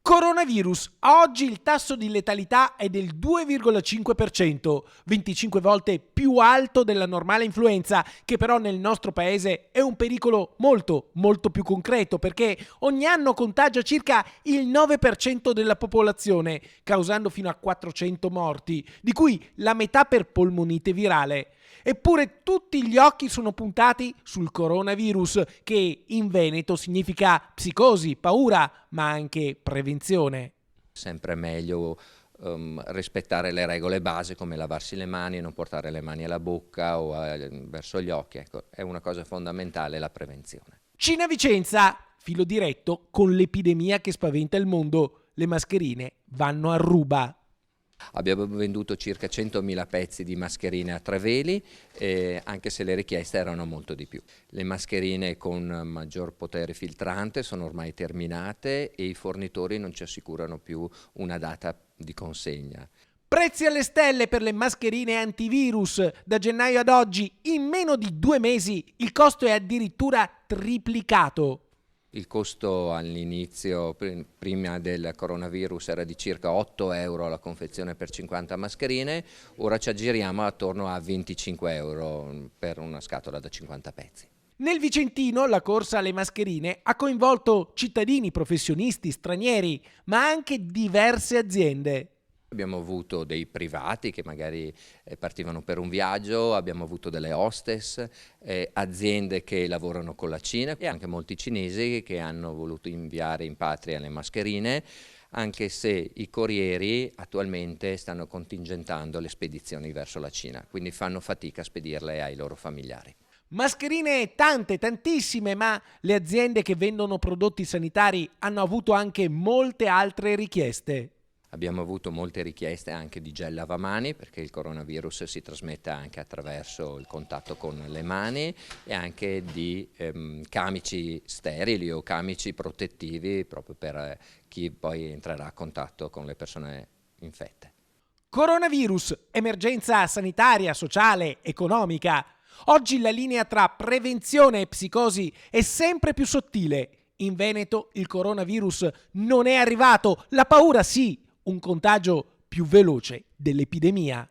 Coronavirus. Oggi il tasso di letalità è del 2,5%, 25 volte più alto della normale influenza, che però nel nostro paese è un pericolo molto più concreto, perché ogni anno contagia circa il 9% della popolazione, causando fino a 400 morti, di cui la metà per polmonite virale. Eppure tutti gli occhi sono puntati sul coronavirus, che in Veneto significa psicosi, paura, ma anche prevenzione. Sempre meglio rispettare le regole base come lavarsi le mani, non portare le mani alla bocca o verso gli occhi. Ecco, è una cosa fondamentale la prevenzione. Cina Vicenza, filo diretto con l'epidemia che spaventa il mondo. Le mascherine vanno a ruba. Abbiamo venduto circa 100.000 pezzi di mascherine a tre veli, anche se le richieste erano molto di più. Le mascherine con maggior potere filtrante sono ormai terminate e i fornitori non ci assicurano più una data di consegna. Prezzi alle stelle per le mascherine antivirus. Da gennaio ad oggi, in meno di 2 mesi, il costo è addirittura triplicato. Il costo all'inizio, prima del coronavirus, era di circa 8 euro la confezione per 50 mascherine, ora ci aggiriamo attorno a 25 euro per una scatola da 50 pezzi. Nel Vicentino la corsa alle mascherine ha coinvolto cittadini, professionisti, stranieri, ma anche diverse aziende. Abbiamo avuto dei privati che magari partivano per un viaggio, abbiamo avuto delle hostess, aziende che lavorano con la Cina e anche molti cinesi che hanno voluto inviare in patria le mascherine, anche se i corrieri attualmente stanno contingentando le spedizioni verso la Cina, quindi fanno fatica a spedirle ai loro familiari. Mascherine tante, tantissime, ma le aziende che vendono prodotti sanitari hanno avuto anche molte altre richieste. Abbiamo avuto molte richieste anche di gel lavamani, perché il coronavirus si trasmette anche attraverso il contatto con le mani, e anche di camici sterili o camici protettivi proprio per chi poi entrerà a contatto con le persone infette. Coronavirus, emergenza sanitaria, sociale, economica. Oggi la linea tra prevenzione e psicosi è sempre più sottile. In Veneto il coronavirus non è arrivato, la paura sì, un contagio più veloce dell'epidemia.